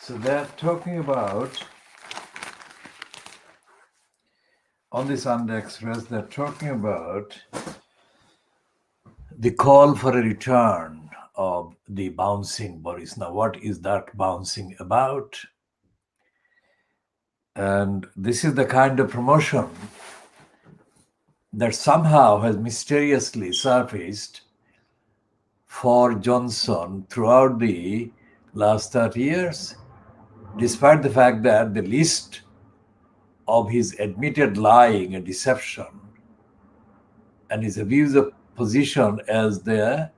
So they're talking about, on the Sunday Express, they're talking about the call for a return of the bouncing Boris. Now, what is that bouncing about? And this is the kind of promotion that somehow has mysteriously surfaced for Johnson throughout the last 30 years, despite the fact that the list of his admitted lying and deception and his abuse of position as the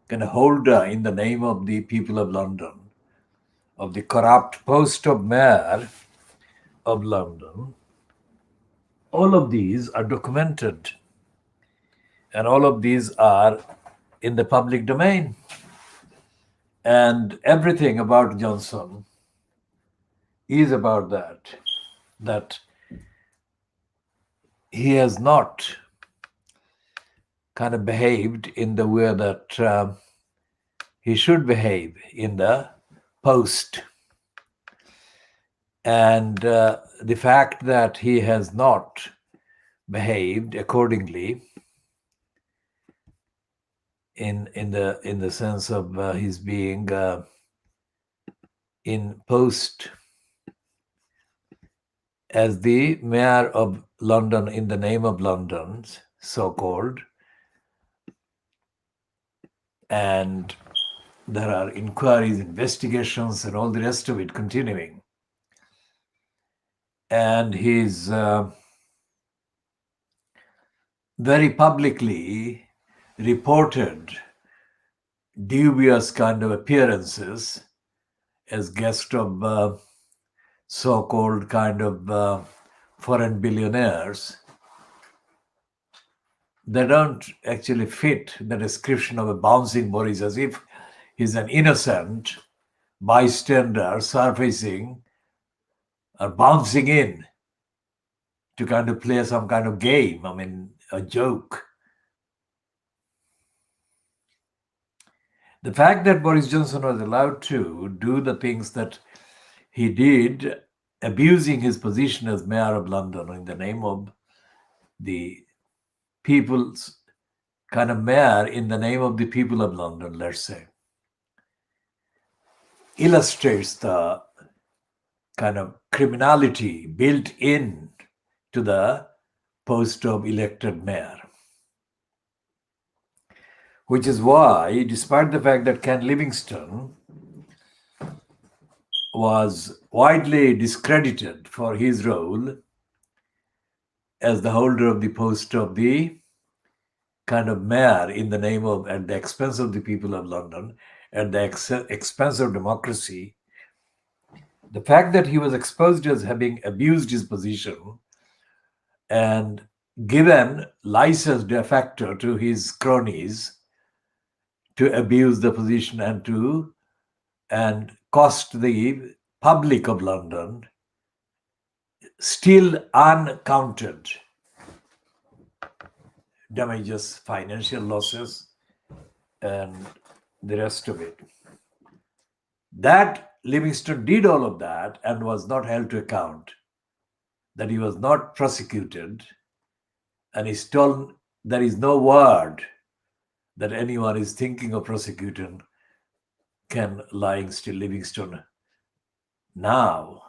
kind of holder in the name of the people of London, of the corrupt post of mayor of London, all of these are documented and all of these are in the public domain. And everything about Johnson is about that he has not kind of behaved in the way that he should behave in the post. And the fact that he has not behaved accordingly in the sense of his being in post as the mayor of London in the name of London, so-called, and there are inquiries, investigations, and all the rest of it continuing. And he's very publicly reported dubious kind of appearances as guest of so-called kind of foreign billionaires. They don't actually fit the description of a bouncing Boris, as if he's an innocent bystander surfacing or bouncing in to kind of play some kind of game, I mean, a joke. The fact that Boris Johnson was allowed to do the things that he did, abusing his position as mayor of London in the name of the people's kind of mayor in the name of the people of London, let's say, illustrates the kind of criminality built in to the post of elected mayor. Which is why, despite the fact that Ken Livingstone was widely discredited for his role as the holder of the post of the kind of mayor in the name of, at the expense of the people of London, at the expense of democracy, the fact that he was exposed as having abused his position and given license de facto to his cronies to abuse the position and cost the public of London still uncounted damages, financial losses, and the rest of it. That Livingstone did all of that and was not held to account, that he was not prosecuted, and he's told there is no word that anyone is thinking of prosecuting Ken Livingstone now.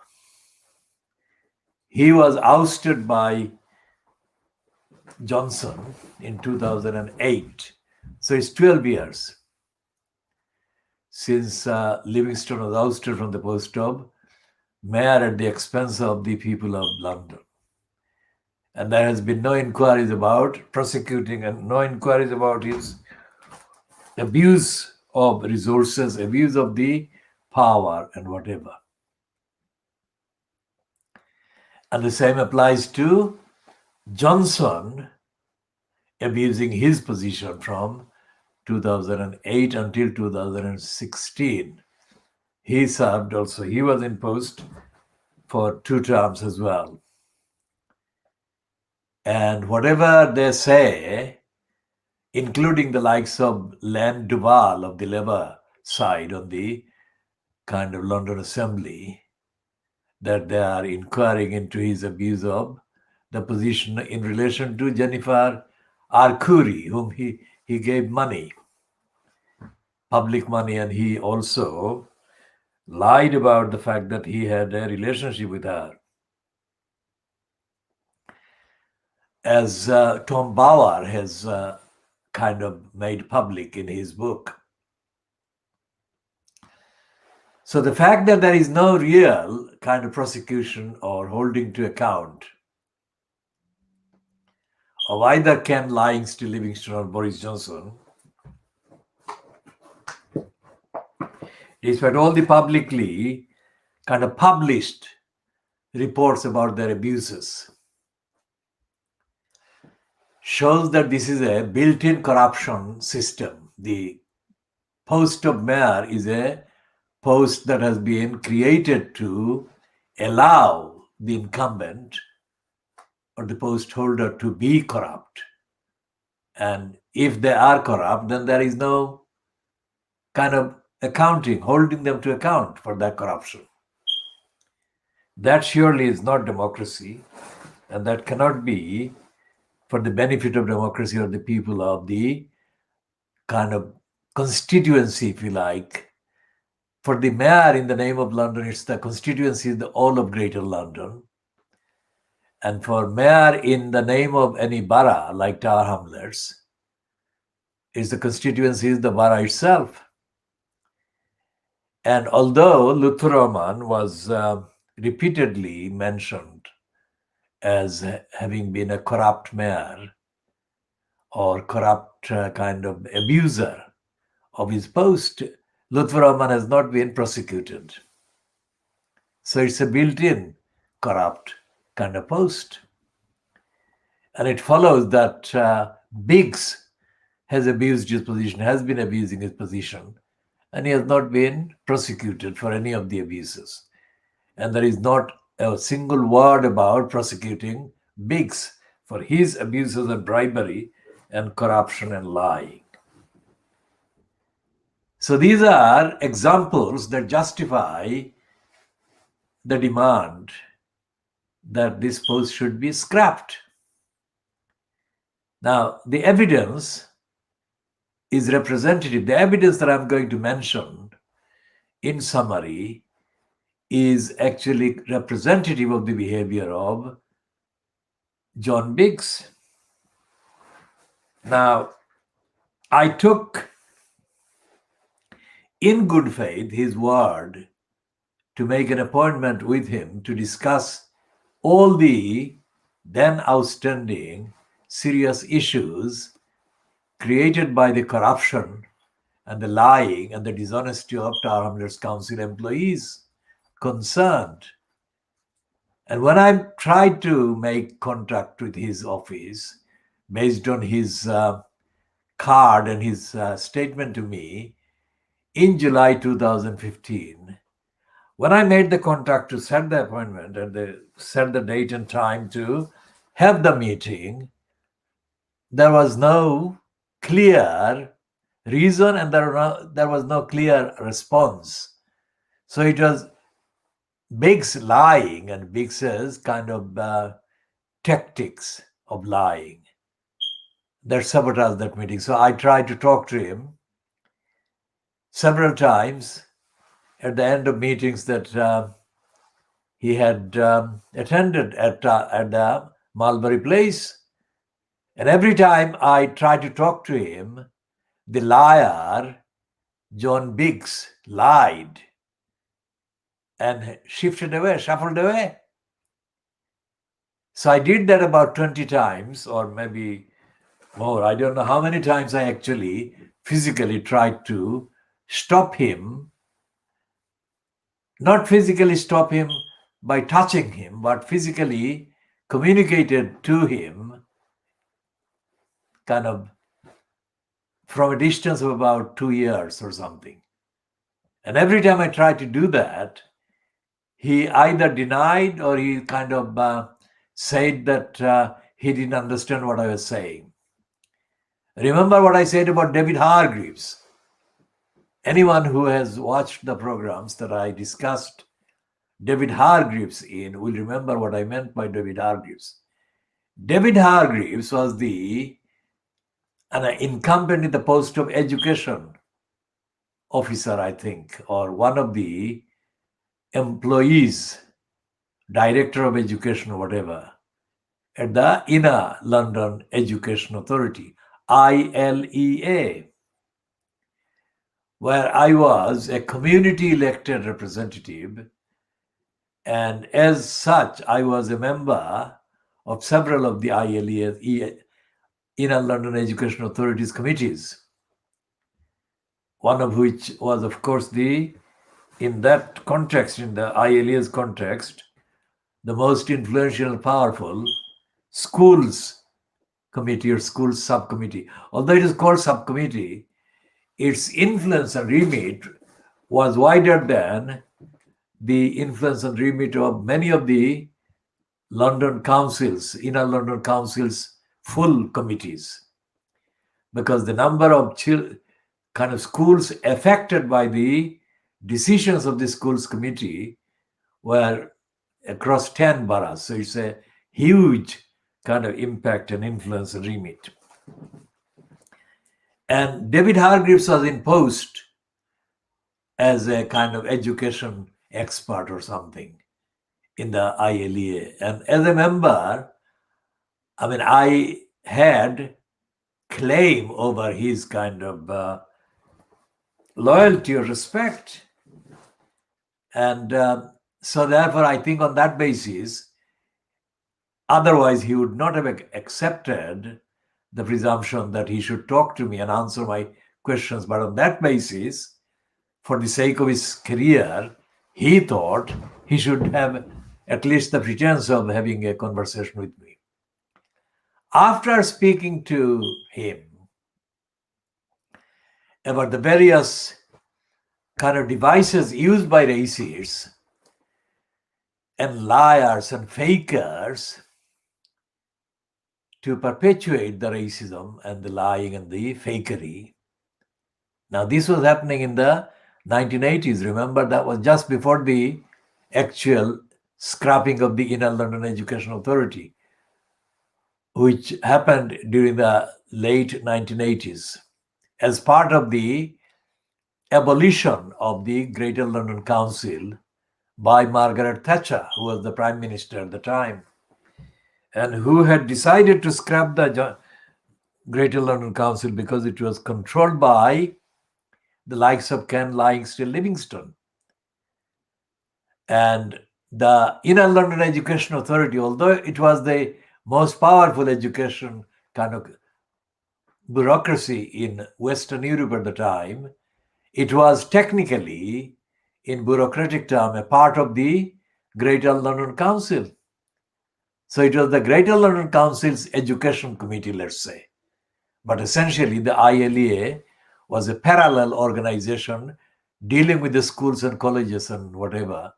He was ousted by Johnson in 2008. So it's 12 years since Livingstone was ousted from the post of mayor at the expense of the people of London. And there has been no inquiries about prosecuting and no inquiries about his abuse of resources, abuse of the power and whatever. And the same applies to Johnson abusing his position from 2008 until 2016. He served also, he was in post for 2 terms as well. And whatever they say, including the likes of Len Duval of the Labour side on the kind of London Assembly that they are inquiring into his abuse of the position in relation to Jennifer Arcuri, whom he gave money, public money, and he also lied about the fact that he had a relationship with her. As Tom Bauer has kind of made public in his book. So the fact that there is no real kind of prosecution or holding to account of either Ken Livingstone Livingston or Boris Johnson, despite all the publicly kind of published reports about their abuses, shows that this is a built-in corruption system. The post of mayor is a post that has been created to allow the incumbent or the post holder to be corrupt. And if they are corrupt, then there is no kind of accounting, holding them to account for that corruption. That surely is not democracy, and that cannot be for the benefit of democracy or the people of the kind of constituency, if you like. For the mayor in the name of London, it's the constituency, the all of Greater London. And for mayor in the name of any borough, like Tower Hamlets, is the constituency, is the borough itself. And although Lutfur Rahman was repeatedly mentioned as having been a corrupt mayor or corrupt kind of abuser of his post, Lutfur Rahman has not been prosecuted. So it's a built-in corrupt kind of post. And it follows that Biggs has abused his position, has been abusing his position, and he has not been prosecuted for any of the abuses. And there is not a single word about prosecuting Biggs for his abuses and bribery and corruption and lying. So these are examples that justify the demand that this post should be scrapped. Now, the evidence is representative. The evidence that I'm going to mention in summary is actually representative of the behavior of John Biggs. Now, I took in good faith his word to make an appointment with him to discuss all the then outstanding serious issues created by the corruption and the lying and the dishonesty of Tower Hamlets Council employees concerned. And when I tried to make contact with his office, based on his card and his statement to me in July 2015, when I made the contact to set the appointment and they set the date and time to have the meeting, there was no clear reason and there was no clear response. So it was Biggs lying and Biggs's kind of tactics of lying that sabotaged that meeting. So I tried to talk to him several times at the end of meetings that he had attended at Mulberry Place. And every time I tried to talk to him, the liar, John Biggs, lied and shifted away, shuffled away. So I did that about 20 times or maybe more. I don't know how many times I actually physically tried to stop him, not physically stop him by touching him, but physically communicated to him kind of from a distance of about 2 years or something. And every time I tried to do that, he either denied or he kind of said that he didn't understand what I was saying. Remember what I said about David Hargreaves? anyone who has watched the programs that I discussed David Hargreaves in will remember what I meant by David Hargreaves. David Hargreaves was an incumbent in the post of education officer, I think, or one of the employees, director of education or whatever, at the Inner London Education Authority, ILEA, where I was a community elected representative. And as such, I was a member of several of the ILEA, Inner London Education Authorities committees, one of which was, of course, in that context, in the ILEA's context, the most influential and powerful schools committee or schools subcommittee. Although it is called subcommittee, its influence and remit was wider than the influence and remit of many of the London councils, Inner London councils, full committees, because the number of kind of schools affected by the decisions of the schools committee were across 10 boroughs. So it's a huge kind of impact and influence and remit. And David Hargreaves was in post as a kind of education expert or something in the ILEA. And as a member, I mean, I had claim over his kind of loyalty or respect. And so therefore, I think on that basis, otherwise he would not have accepted the presumption that he should talk to me and answer my questions. But on that basis, for the sake of his career, he thought he should have at least the pretense of having a conversation with me. After speaking to him about the various kind of devices used by racists and liars and fakers to perpetuate the racism and the lying and the fakery. Now, this was happening in the 1980s. Remember, that was just before the actual scrapping of the Inner London Education Authority, which happened during the late 1980s as part of the abolition of the Greater London Council by Margaret Thatcher, who was the Prime Minister at the time, and who had decided to scrap the Greater London Council because it was controlled by the likes of Ken Still Livingstone. And the Inner London Education Authority, although it was the most powerful education kind of bureaucracy in Western Europe at the time, it was technically, in bureaucratic term, a part of the Greater London Council. So it was the Greater London Council's education committee, let's say. But essentially, the ILEA was a parallel organization dealing with the schools and colleges and whatever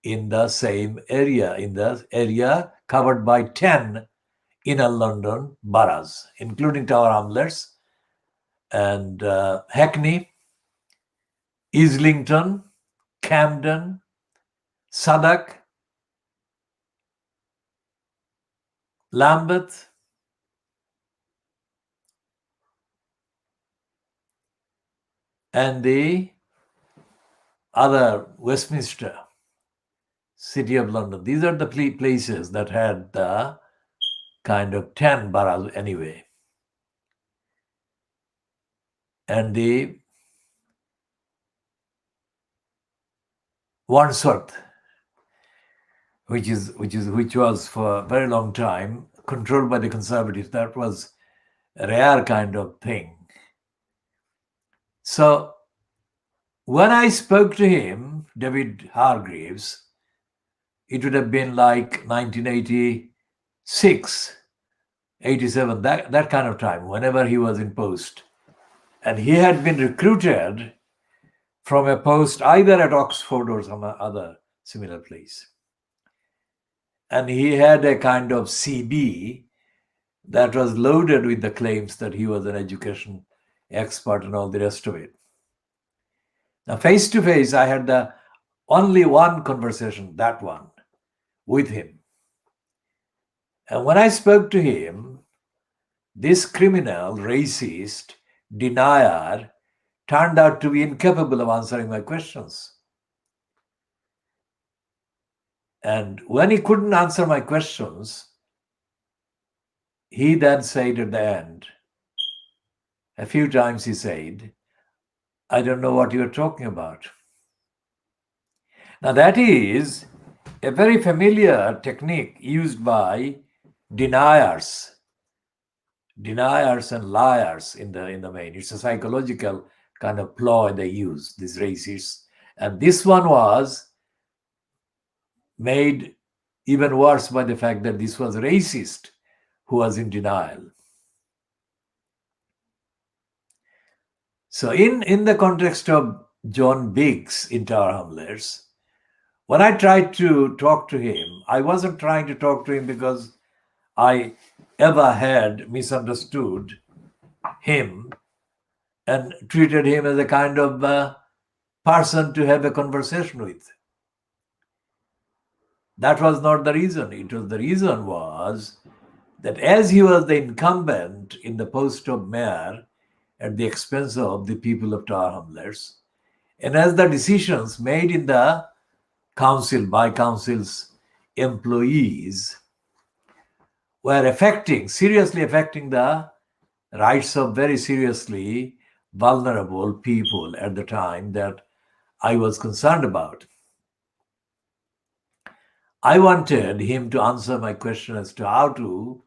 in the same area, in the area covered by 10 Inner London boroughs, including Tower Hamlets and Hackney, Islington, Camden, Southwark, Lambeth, and the other Westminster, City of London. These are the places that had the kind of 10 boroughs anyway. And the Wandsworth, which was for a very long time controlled by the Conservatives. That was a rare kind of thing. So when I spoke to him, David Hargreaves, it would have been like 1986, 87, that kind of time, whenever he was in post. And he had been recruited from a post either at Oxford or some other similar place. And he had a kind of CB that was loaded with the claims that he was an education expert and all the rest of it. Now, face to face, I had the only one conversation, that one, with him. And when I spoke to him, this criminal, racist, denier turned out to be incapable of answering my questions. And when he couldn't answer my questions, he then said at the end, a few times he said, I don't know what you're talking about. Now, that is a very familiar technique used by deniers and liars in the main. It's a psychological kind of ploy they use, these racists. And this one was made even worse by the fact that this was a racist who was in denial. So in the context of John Biggs in Tower Hamlets, when I tried to talk to him, I wasn't trying to talk to him because I ever had misunderstood him and treated him as a kind of person to have a conversation with. That was not the reason. The reason was that as he was the incumbent in the post of mayor at the expense of the people of Tower Hamlets, and as the decisions made in the council by council's employees were seriously affecting the rights of very seriously vulnerable people at the time that I was concerned about. I wanted him to answer my question as to how to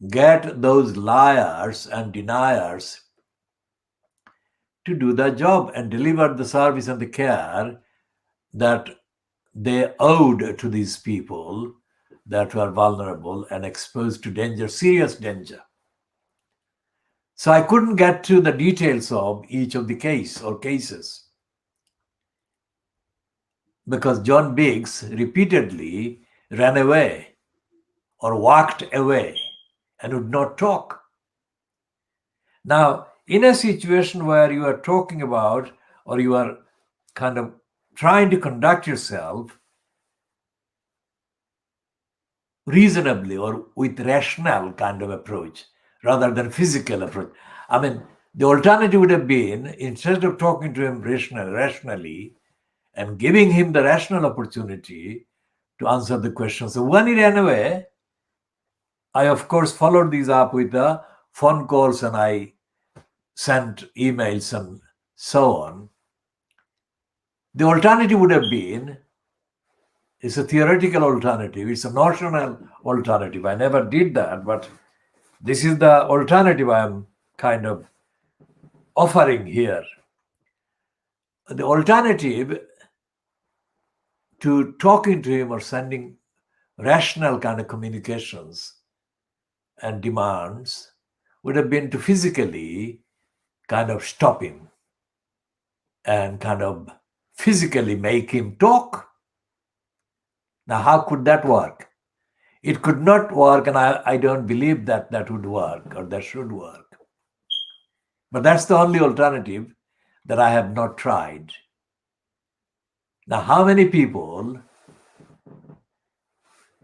get those liars and deniers to do their job and deliver the service and the care that they owed to these people that were vulnerable and exposed to danger, serious danger. So I couldn't get to the details of each of the cases because John Biggs repeatedly ran away or walked away and would not talk. Now, in a situation where you are talking about or you are kind of trying to conduct yourself reasonably or with rational kind of approach rather than physical approach. I mean, the alternative would have been, instead of talking to him rationally and giving him the rational opportunity to answer the question. So when he ran away, I of course followed these up with the phone calls and I sent emails and so on. The alternative would have been, it's a theoretical alternative, it's a notional alternative. I never did that, but this is the alternative I am kind of offering here. The alternative to talking to him or sending rational kind of communications and demands would have been to physically kind of stop him and kind of physically make him talk. Now, how could that work? It could not work, and I don't believe that that would work or that should work. But that's the only alternative that I have not tried. Now, how many people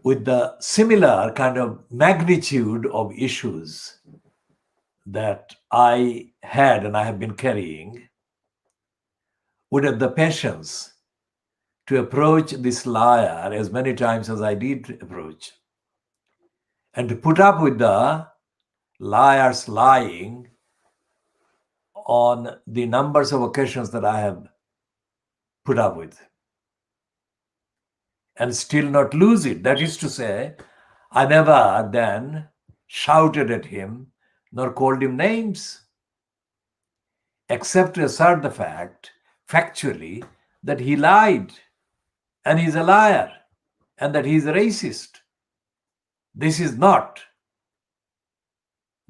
with the similar kind of magnitude of issues that I had and I have been carrying would have the patience to approach this liar as many times as I did approach and to put up with the liars lying on the numbers of occasions that I have put up with and still not lose it. That is to say, I never then shouted at him nor called him names, except to assert the fact, factually, that he lied and he's a liar and that he's a racist. This is not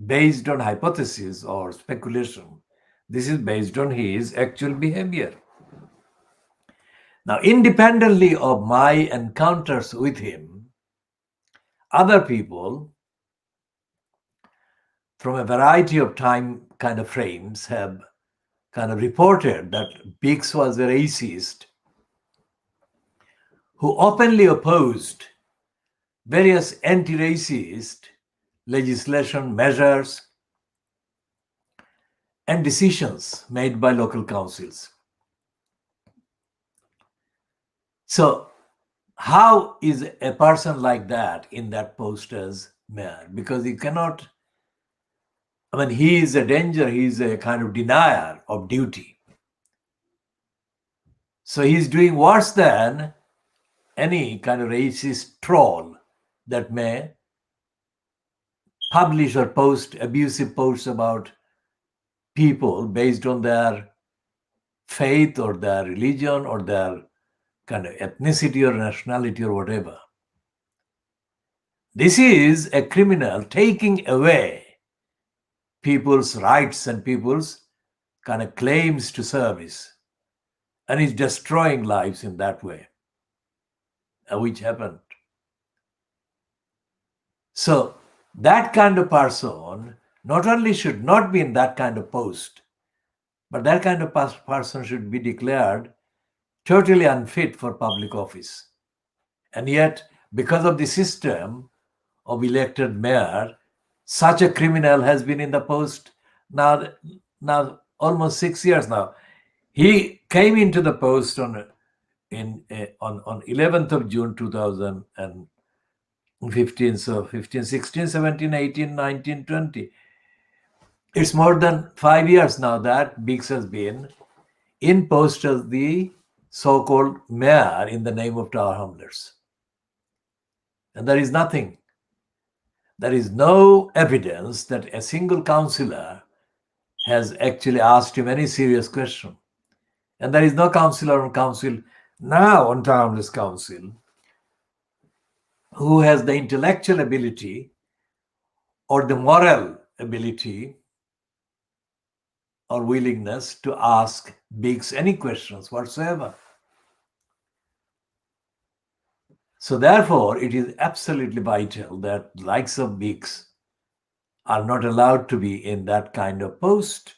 based on hypothesis or speculation. This is based on his actual behavior. Now, independently of my encounters with him, other people from a variety of time kind of frames have kind of reported that Biggs was a racist who openly opposed various anti-racist legislation, measures, and decisions made by local councils. So how is a person like that in that post as mayor? Because he cannot, he is a danger, he is a kind of denier of duty. So he's doing worse than any kind of racist troll that may publish or post abusive posts about people based on their faith or their religion or their kind of ethnicity or nationality or whatever. This is a criminal taking away people's rights and people's kind of claims to service, and is destroying lives in that way, which happened. So that kind of person not only should not be in that kind of post, but that kind of person should be declared totally unfit for public office. And yet, because of the system of elected mayor, such a criminal has been in the post now almost 6 years now. He came into the post on 11th of June 2015. So 15, 16, 17, 18, 19, 20. It's more than 5 years now that Biggs has been in post as the so-called mayor in the name of Tower Hamlets. And there is nothing. There is no evidence that a single councillor has actually asked him any serious question. And there is no councillor on council now on Tower Hamlets Council who has the intellectual ability or the moral ability or willingness to ask Biggs any questions whatsoever. So therefore, it is absolutely vital that the likes of Biggs are not allowed to be in that kind of post.